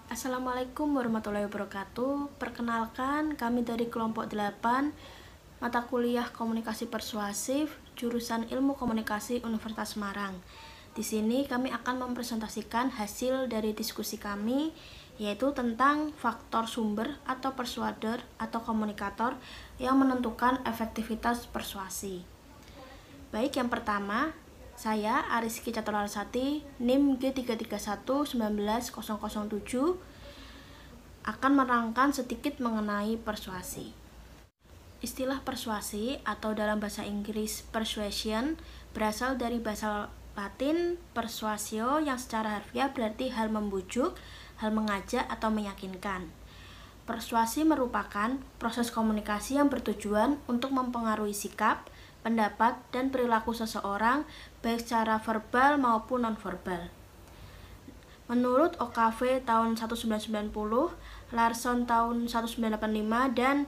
Assalamualaikum warahmatullahi wabarakatuh. Perkenalkan, kami dari kelompok 8 mata kuliah Komunikasi Persuasif, jurusan Ilmu Komunikasi Universitas Semarang. Di sini kami akan mempresentasikan hasil dari diskusi kami, yaitu tentang faktor sumber atau persuader atau komunikator yang menentukan efektivitas persuasi. Baik, yang pertama, saya Ariski Caturlarsati, NIM G331-19007, akan menerangkan sedikit mengenai persuasi. Istilah persuasi atau dalam bahasa Inggris persuasion berasal dari bahasa Latin persuasio yang secara harfiah berarti hal membujuk, hal mengajak atau meyakinkan. Persuasi merupakan proses komunikasi yang bertujuan untuk mempengaruhi sikap, pendapat, dan perilaku seseorang baik secara verbal maupun nonverbal. Menurut OKV tahun 1990, Larson tahun 1985, dan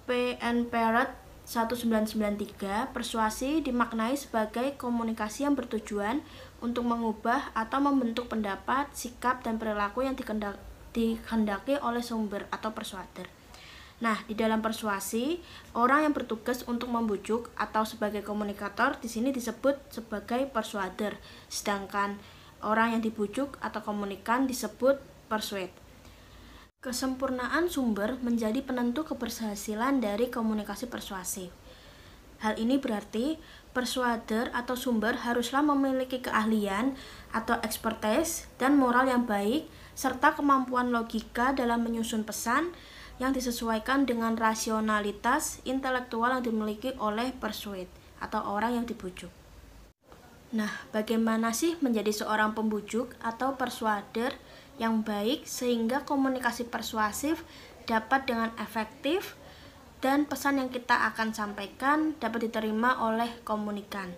P.N. Parrott 1993, persuasi dimaknai sebagai komunikasi yang bertujuan untuk mengubah atau membentuk pendapat, sikap, dan perilaku yang dikehendaki oleh sumber atau persuader. Nah, di dalam persuasi, orang yang bertugas untuk membujuk atau sebagai komunikator di sini disebut sebagai persuader, sedangkan orang yang dibujuk atau komunikan disebut persuade. Kesempurnaan sumber menjadi penentu keberhasilan dari komunikasi persuasif. Hal ini berarti persuader atau sumber haruslah memiliki keahlian atau expertise dan moral yang baik, serta kemampuan logika dalam menyusun pesan yang disesuaikan dengan rasionalitas intelektual yang dimiliki oleh persuade atau orang yang dibujuk. Nah, bagaimana sih menjadi seorang pembujuk atau persuader yang baik sehingga komunikasi persuasif dapat dengan efektif dan pesan yang kita akan sampaikan dapat diterima oleh komunikan?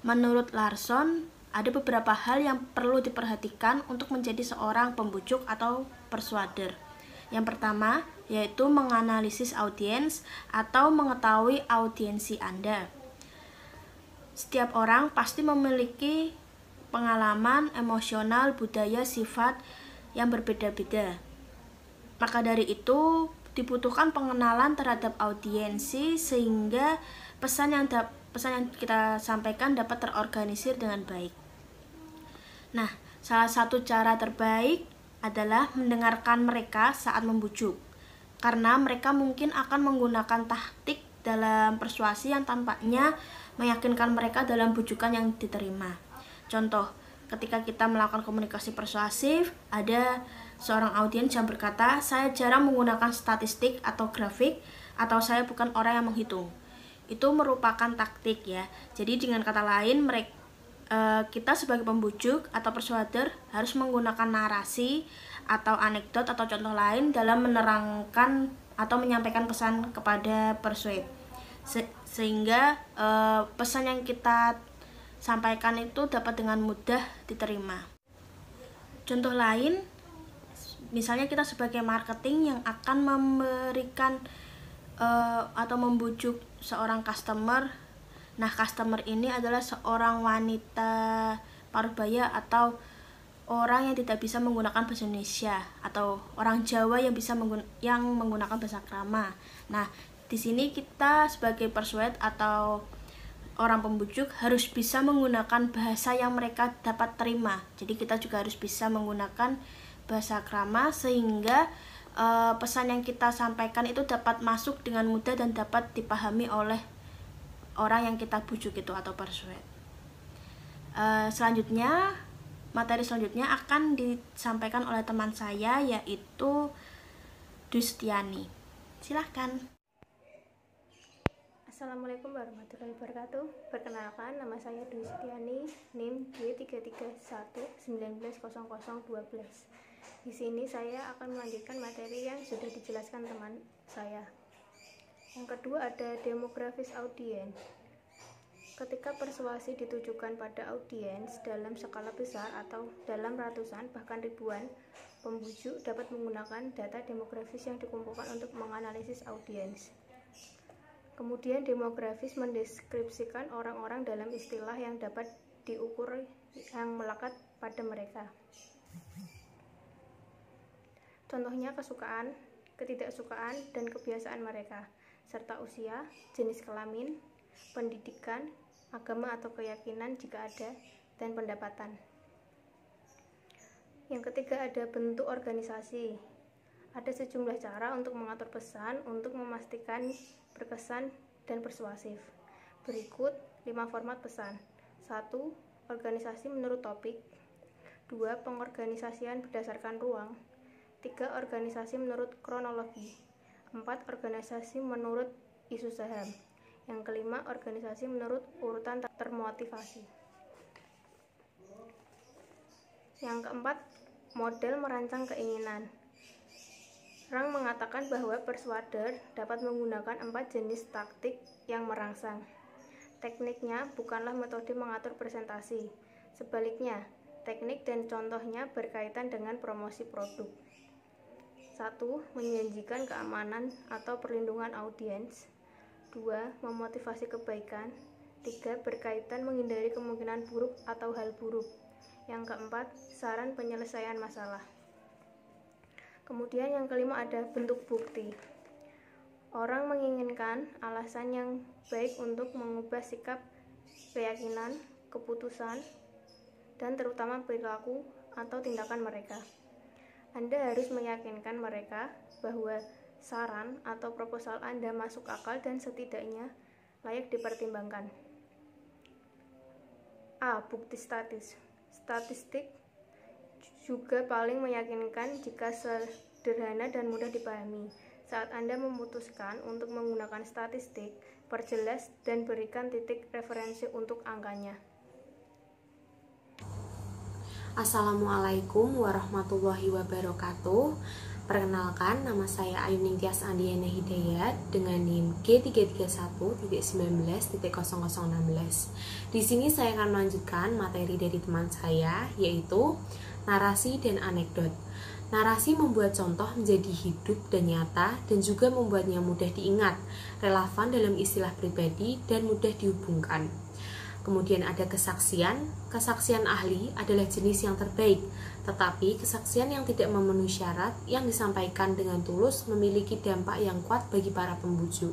Menurut Larson, ada beberapa hal yang perlu diperhatikan untuk menjadi seorang pembujuk atau persuader. Yang pertama, yaitu menganalisis audiens atau mengetahui audiensi Anda. Setiap orang pasti memiliki pengalaman emosional, budaya, sifat yang berbeda-beda. Maka dari itu, dibutuhkan pengenalan terhadap audiensi sehingga pesan yang kita sampaikan dapat terorganisir dengan baik. Nah, salah satu cara terbaik adalah mendengarkan mereka saat membujuk, karena mereka mungkin akan menggunakan taktik dalam persuasi yang tampaknya meyakinkan mereka dalam bujukan yang diterima. Contoh, ketika kita melakukan komunikasi persuasif, ada seorang audiens yang berkata, "Saya jarang menggunakan statistik atau grafik, atau saya bukan orang yang menghitung." Itu merupakan taktik ya. Jadi dengan kata lain, kita sebagai pembujuk atau persuader harus menggunakan narasi atau anekdot atau contoh lain dalam menerangkan atau menyampaikan pesan kepada persuade, sehingga pesan yang kita sampaikan itu dapat dengan mudah diterima. Contoh lain, misalnya kita sebagai marketing yang akan memberikan atau membujuk seorang customer. Nah, customer ini adalah seorang wanita parubaya atau orang yang tidak bisa menggunakan bahasa Indonesia atau orang Jawa yang menggunakan bahasa krama. Nah, di sini kita sebagai persuade atau orang pembujuk harus bisa menggunakan bahasa yang mereka dapat terima. Jadi kita juga harus bisa menggunakan bahasa krama sehingga pesan yang kita sampaikan itu dapat masuk dengan mudah dan dapat dipahami oleh orang yang kita bujuk itu atau persuade. Materi selanjutnya akan disampaikan oleh teman saya, yaitu Dwi Setiani. Silahkan. Assalamualaikum warahmatullahi wabarakatuh. Perkenalkan, nama saya Dwi Setiani, NIM G331-190012. Di sini saya akan melanjutkan materi yang sudah dijelaskan teman saya. Yang kedua ada demografis audiens. Ketika persuasi ditujukan pada audiens dalam skala besar atau dalam ratusan bahkan ribuan, pembujuk dapat menggunakan data demografis yang dikumpulkan untuk menganalisis audiens. Kemudian demografis mendeskripsikan orang-orang dalam istilah yang dapat diukur yang melekat pada mereka. Contohnya kesukaan, ketidaksukaan, dan kebiasaan mereka, serta usia, jenis kelamin, pendidikan, agama atau keyakinan jika ada, dan pendapatan. Yang ketiga ada bentuk organisasi. Ada sejumlah cara untuk mengatur pesan untuk memastikan berkesan dan persuasif. Berikut 5 format pesan. 1. Organisasi menurut topik. 2. Pengorganisasian berdasarkan ruang. 3. Organisasi menurut kronologi. 4. Organisasi menurut isu saham. Yang kelima, organisasi menurut urutan termotivasi. Yang keempat, model merancang keinginan. Rang mengatakan bahwa persuader dapat menggunakan 4 jenis taktik yang merangsang. Tekniknya bukanlah metode mengatur presentasi. Sebaliknya, teknik dan contohnya berkaitan dengan promosi produk. 1. Menjanjikan keamanan atau perlindungan audiens. 2. Memotivasi kebaikan. 3. Berkaitan menghindari kemungkinan buruk atau hal buruk. Yang keempat, saran penyelesaian masalah. Kemudian yang kelima ada bentuk bukti. Orang menginginkan alasan yang baik untuk mengubah sikap, keyakinan, keputusan, dan terutama perilaku atau tindakan mereka. Anda harus meyakinkan mereka bahwa saran atau proposal Anda masuk akal dan setidaknya layak dipertimbangkan. A. Bukti statistik juga paling meyakinkan jika sederhana dan mudah dipahami. Saat Anda memutuskan untuk menggunakan statistik, perjelas dan berikan titik referensi untuk angkanya. Assalamualaikum warahmatullahi wabarakatuh. Perkenalkan, nama saya Ayuning Tias Andiana Hidayat dengan NIM G331.19.0016. Di sini saya akan melanjutkan materi dari teman saya, yaitu narasi dan anekdot. Narasi membuat contoh menjadi hidup dan nyata dan juga membuatnya mudah diingat, relevan dalam istilah pribadi dan mudah dihubungkan. Kemudian ada kesaksian. Kesaksian ahli adalah jenis yang terbaik, tetapi kesaksian yang tidak memenuhi syarat yang disampaikan dengan tulus memiliki dampak yang kuat bagi para pembujuk.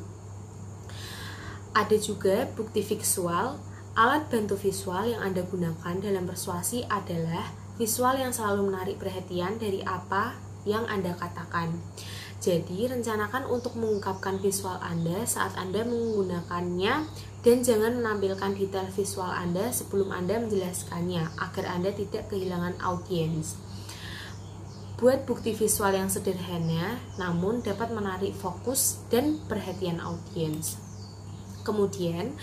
Ada juga bukti visual. Alat bantu visual yang Anda gunakan dalam persuasi adalah visual yang selalu menarik perhatian dari apa yang Anda katakan. Jadi, rencanakan untuk mengungkapkan visual Anda saat Anda menggunakannya dan jangan menampilkan detail visual Anda sebelum Anda menjelaskannya agar Anda tidak kehilangan audiens. Buat bukti visual yang sederhana namun dapat menarik fokus dan perhatian audiens. Kemudian,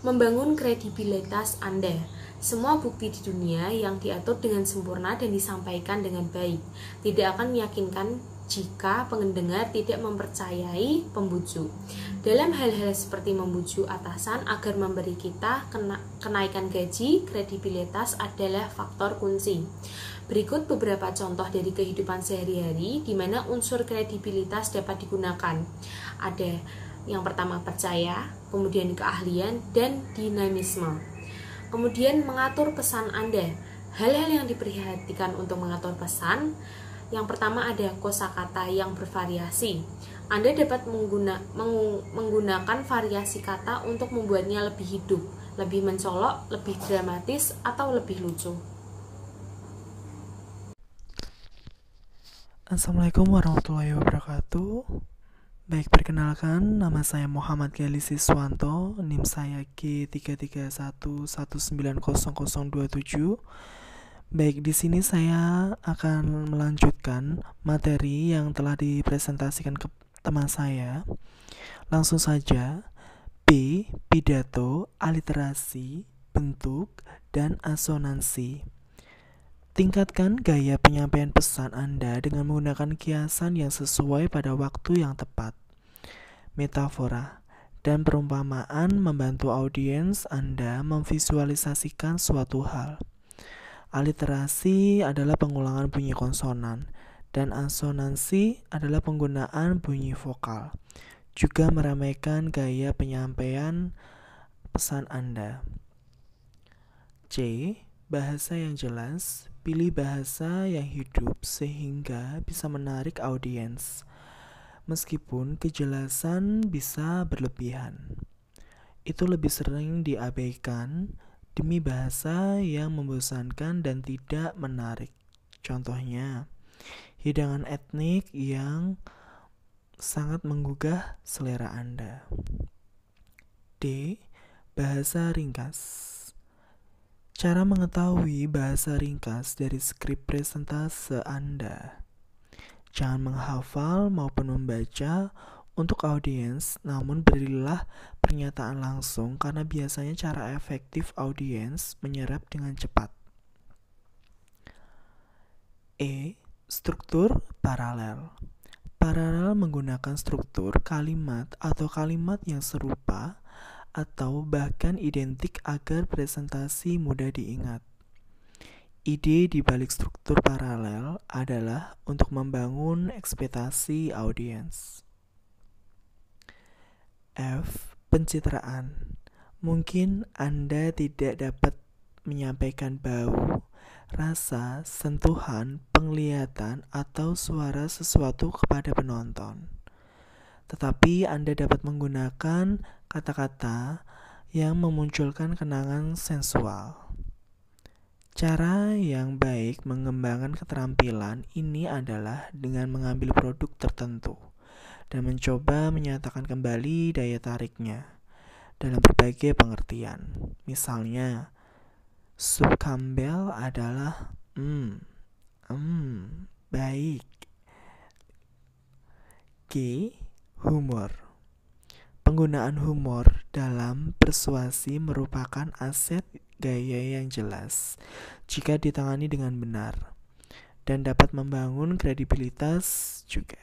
membangun kredibilitas Anda. Semua bukti di dunia yang diatur dengan sempurna dan disampaikan dengan baik tidak akan meyakinkan jika pendengar tidak mempercayai pembujuk. Dalam hal-hal seperti membujuk atasan agar memberi kita kenaikan gaji, kredibilitas adalah faktor kunci. Berikut beberapa contoh dari kehidupan sehari-hari di mana unsur kredibilitas dapat digunakan. Ada yang pertama percaya, kemudian keahlian, dan dinamisme. Kemudian mengatur pesan Anda. Hal-hal yang diperhatikan untuk mengatur pesan. Yang pertama ada kosakata yang bervariasi. Anda dapat menggunakan variasi kata untuk membuatnya lebih hidup, lebih mencolok, lebih dramatis, atau lebih lucu. Assalamualaikum warahmatullahi wabarakatuh. Baik, perkenalkan, nama saya Muhammad Gali Siswanto, NIM saya G331190027. Baik, di sini saya akan melanjutkan materi yang telah dipresentasikan ke teman saya. Langsung saja. B. Pidato, aliterasi, bentuk, dan asonansi. Tingkatkan gaya penyampaian pesan Anda dengan menggunakan kiasan yang sesuai pada waktu yang tepat. Metafora dan perumpamaan membantu audiens Anda memvisualisasikan suatu hal. Aliterasi adalah pengulangan bunyi konsonan, dan asonansi adalah penggunaan bunyi vokal. Juga meramaikan gaya penyampaian pesan Anda. C. Bahasa yang jelas. Pilih bahasa yang hidup sehingga bisa menarik audiens, meskipun kejelasan bisa berlebihan. Itu lebih sering diabaikan demi bahasa yang membosankan dan tidak menarik. Contohnya, hidangan etnik yang sangat menggugah selera Anda. D. Bahasa ringkas. Cara mengetahui bahasa ringkas dari skrip presentase Anda. Jangan menghafal maupun membaca untuk audiens, namun berilah pernyataan langsung karena biasanya cara efektif audiens menyerap dengan cepat. E. Struktur paralel. Paralel menggunakan struktur kalimat atau kalimat yang serupa atau bahkan identik agar presentasi mudah diingat. Ide di balik struktur paralel adalah untuk membangun ekspektasi audiens. F. Pencitraan. Mungkin Anda tidak dapat menyampaikan bau, rasa, sentuhan, penglihatan, atau suara sesuatu kepada penonton. Tetapi Anda dapat menggunakan kata-kata yang memunculkan kenangan sensual. Cara yang baik mengembangkan keterampilan ini adalah dengan mengambil produk tertentu dan mencoba menyatakan kembali daya tariknya dalam berbagai pengertian. Misalnya, sup Campbell adalah baik. G. Humor. Penggunaan humor dalam persuasi merupakan aset gaya yang jelas jika ditangani dengan benar dan dapat membangun kredibilitas juga.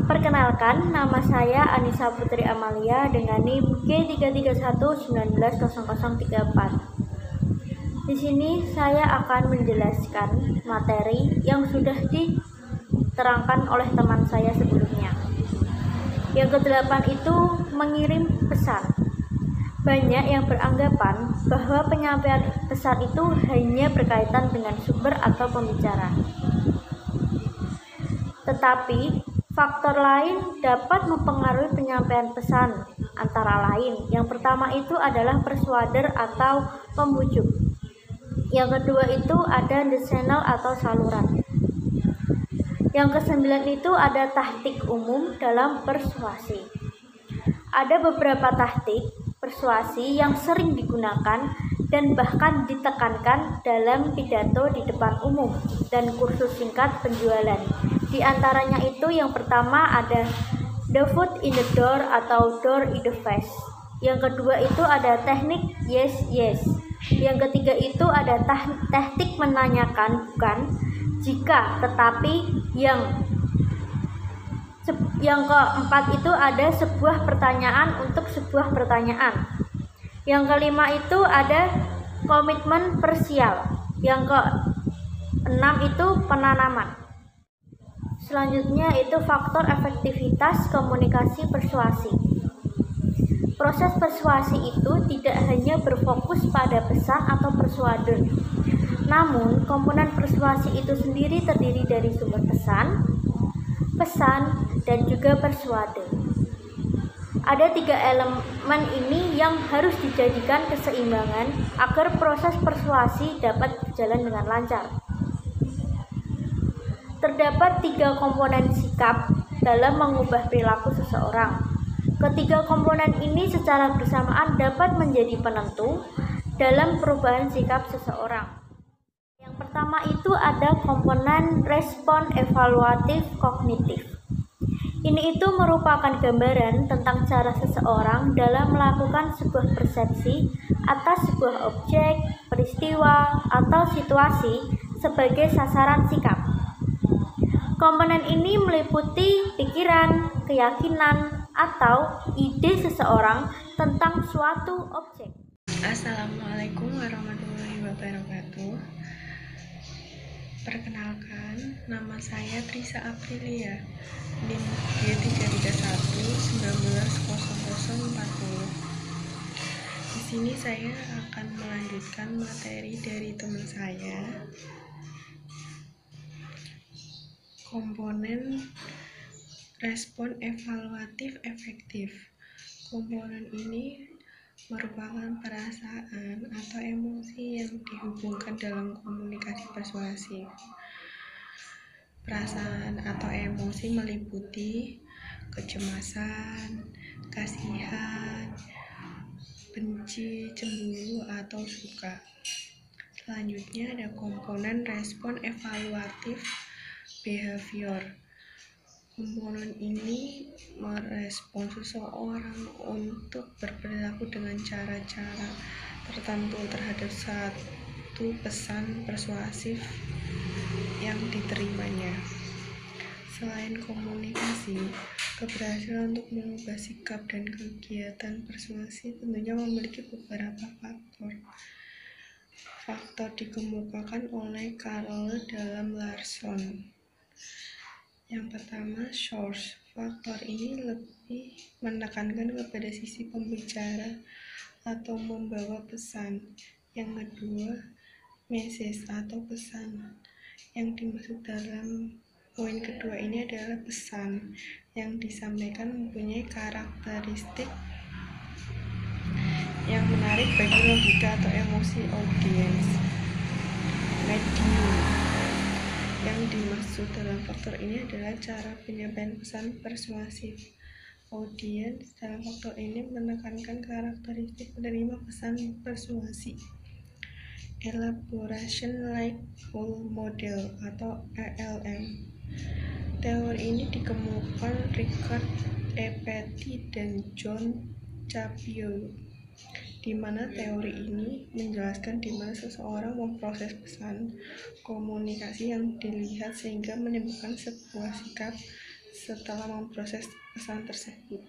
Perkenalkan, nama saya Anissa Putri Amalia dengan NIM G331190034. Di sini saya akan menjelaskan materi yang sudah diterangkan oleh teman saya sebelumnya. Yang ke-8 itu mengirim pesan. Banyak yang beranggapan bahwa penyampaian pesan itu hanya berkaitan dengan sumber atau pembicara. Tetapi faktor lain dapat mempengaruhi penyampaian pesan, antara lain yang pertama itu adalah persuader atau pembujuk. Yang kedua itu ada the channel atau saluran. Yang ke-9 itu ada taktik umum dalam persuasi. Ada beberapa taktik persuasi yang sering digunakan dan bahkan ditekankan dalam pidato di depan umum dan kursus singkat penjualan. Di antaranya itu yang pertama ada the foot in the door atau door in the face. Yang kedua itu ada teknik yes yes. Yang ketiga itu ada teknik menanyakan bukan jika tetapi yang keempat itu ada sebuah pertanyaan untuk sebuah pertanyaan. Yang kelima itu ada komitmen parsial. Yang keenam itu penanaman. Selanjutnya itu faktor efektivitas komunikasi persuasi. Proses persuasi itu tidak hanya berfokus pada pesan atau persuader. Namun, komponen persuasi itu sendiri terdiri dari sumber pesan, dan juga persuader. Ada 3 elemen ini yang harus dijadikan keseimbangan agar proses persuasi dapat berjalan dengan lancar. Terdapat 3 komponen sikap dalam mengubah perilaku seseorang. Ketiga komponen ini secara bersamaan dapat menjadi penentu dalam perubahan sikap seseorang. Yang pertama itu ada komponen respon evaluatif kognitif. Ini itu merupakan gambaran tentang cara seseorang dalam melakukan sebuah persepsi atas sebuah objek, peristiwa, atau situasi sebagai sasaran sikap. Komponen ini meliputi pikiran, keyakinan, atau ide seseorang tentang suatu objek. Assalamualaikum warahmatullahi wabarakatuh. Perkenalkan, nama saya Trisa Aprilia, NIM G331190040. Di sini saya akan melanjutkan materi dari teman saya. Komponen respon evaluatif efektif. Komponen ini merupakan perasaan atau emosi yang dihubungkan dalam komunikasi persuasif. Perasaan atau emosi meliputi kecemasan, kasihan, benci, cemburu, atau suka. Selanjutnya ada komponen respon evaluatif behavior. Komponen ini merespon seseorang untuk berperilaku dengan cara-cara tertentu terhadap satu pesan persuasif yang diterimanya. Selain komunikasi, keberhasilan untuk mengubah sikap dan kegiatan persuasi tentunya memiliki beberapa faktor. Faktor dikemukakan oleh Carol dalam Larson. Yang pertama, source. Faktor ini lebih menekankan kepada sisi pembicara atau membawa pesan. Yang kedua, message atau pesan. Yang dimaksud dalam poin kedua ini adalah pesan yang disampaikan mempunyai karakteristik yang menarik bagi logika atau emosi audiens. Medium. Yang dimaksud dalam faktor ini adalah cara penyampaian pesan persuasif. Audiens dalam faktor ini menekankan karakteristik penerima pesan persuasi. Elaboration Like Role Model atau ELM. Teori ini dikemukakan Richard E. Petty dan John Capio, di mana teori ini menjelaskan di mana seseorang memproses pesan komunikasi yang dilihat sehingga menimbulkan sebuah sikap setelah memproses pesan tersebut.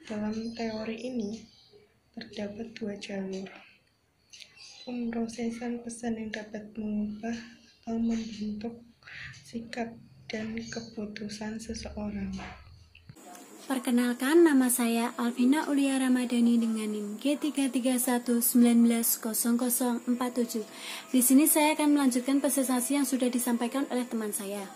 Dalam teori ini terdapat dua jalur. Pemrosesan pesan yang dapat mengubah atau membentuk sikap dan keputusan seseorang. Perkenalkan, nama saya Alvina Ulia Ramadhani dengan NIM G331190047. Di sini saya akan melanjutkan presentasi yang sudah disampaikan oleh teman saya.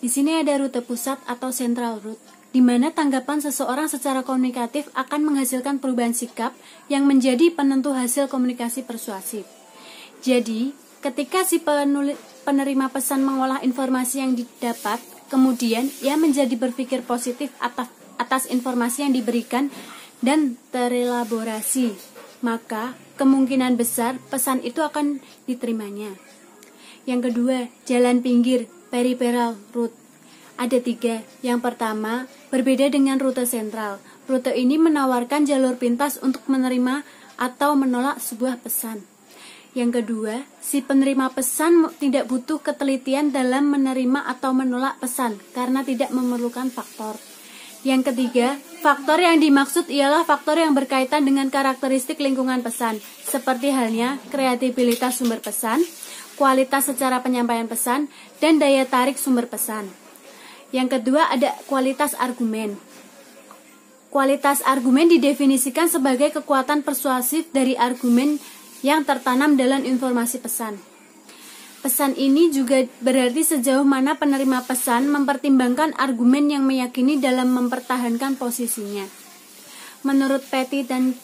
Di sini ada rute pusat atau central route, di mana tanggapan seseorang secara komunikatif akan menghasilkan perubahan sikap yang menjadi penentu hasil komunikasi persuasif. Jadi, ketika si penerima pesan mengolah informasi yang didapat, kemudian ia menjadi berpikir positif atas informasi yang diberikan dan terelaborasi, maka kemungkinan besar pesan itu akan diterimanya. Yang kedua, jalan pinggir, peripheral route. Ada 3. Yang pertama, berbeda dengan rute sentral. Rute ini menawarkan jalur pintas untuk menerima atau menolak sebuah pesan. Yang kedua, si penerima pesan tidak butuh ketelitian dalam menerima atau menolak pesan karena tidak memerlukan faktor. Yang ketiga, faktor yang dimaksud ialah faktor yang berkaitan dengan karakteristik lingkungan pesan, seperti halnya kreativitas sumber pesan, kualitas secara penyampaian pesan, dan daya tarik sumber pesan. Yang kedua ada kualitas argumen. Kualitas argumen didefinisikan sebagai kekuatan persuasif dari argumen yang tertanam dalam informasi pesan. Pesan ini juga berarti sejauh mana penerima pesan mempertimbangkan argumen yang meyakini dalam mempertahankan posisinya. Menurut Petty dan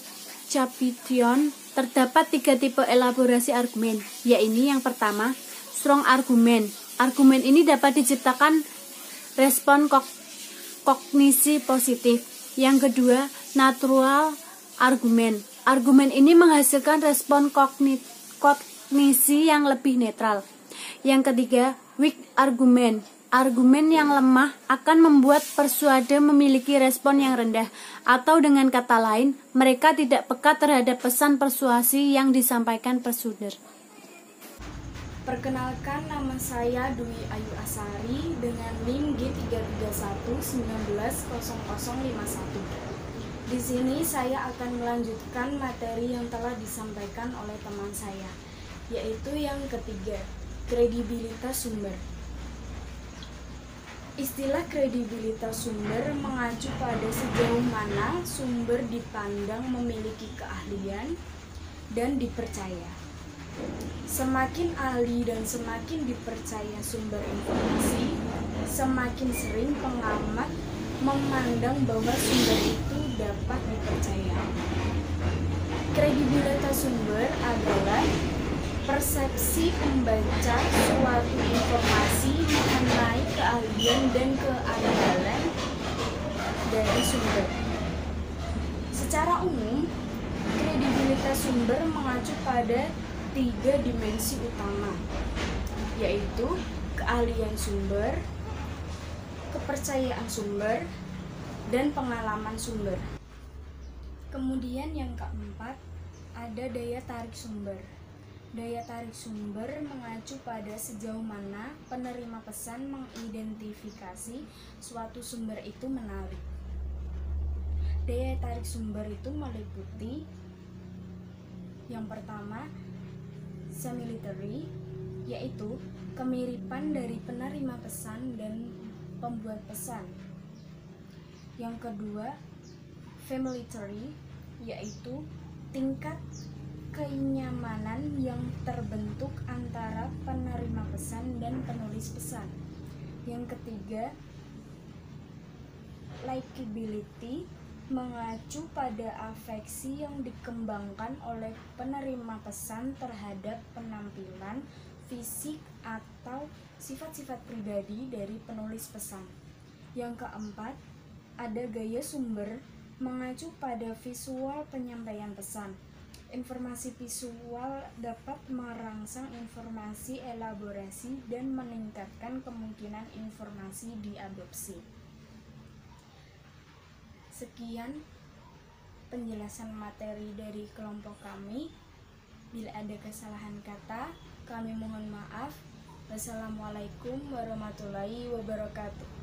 Chapition, terdapat 3 tipe elaborasi argumen, yaitu yang pertama, strong argument. Argumen ini dapat diciptakan respon kognisi positif. Yang kedua, natural argument. Argumen ini menghasilkan respon kognisi yang lebih netral. Yang ketiga, weak argument. Argumen yang lemah akan membuat persuade memiliki respon yang rendah, atau dengan kata lain, mereka tidak peka terhadap pesan persuasi yang disampaikan persuader. Perkenalkan, nama saya Dwi Ayu Asari dengan NIM G331190051. Di sini saya akan melanjutkan materi yang telah disampaikan oleh teman saya, yaitu yang ketiga, kredibilitas sumber. Istilah kredibilitas sumber mengacu pada sejauh mana sumber dipandang memiliki keahlian, dan dipercaya. Semakin ahli dan semakin dipercaya sumber informasi, semakin sering pengamat memandang bahwa sumber itu dapat dipercaya. Kredibilitas sumber adalah persepsi pembaca suatu informasi mengenai keahlian dan keandalan dari sumber. Secara umum, kredibilitas sumber mengacu pada 3 dimensi utama, yaitu keahlian sumber, kepercayaan sumber, dan pengalaman sumber. Kemudian yang keempat, ada daya tarik sumber. Daya tarik sumber mengacu pada sejauh mana penerima pesan mengidentifikasi suatu sumber itu menarik. Daya tarik sumber itu meliputi yang pertama, similitude, yaitu kemiripan dari penerima pesan dan pembuat pesan. Yang kedua, familiarity, yaitu tingkat kenyamanan yang terbentuk antara penerima pesan dan penulis pesan. Yang ketiga, likability, mengacu pada afeksi yang dikembangkan oleh penerima pesan terhadap penampilan, fisik, atau sifat-sifat pribadi dari penulis pesan. Yang keempat, ada gaya sumber, mengacu pada visual penyampaian pesan. Informasi visual dapat merangsang informasi elaborasi dan meningkatkan kemungkinan informasi diadopsi. Sekian penjelasan materi dari kelompok kami. Bila ada kesalahan kata, kami mohon maaf. Wassalamualaikum warahmatullahi wabarakatuh.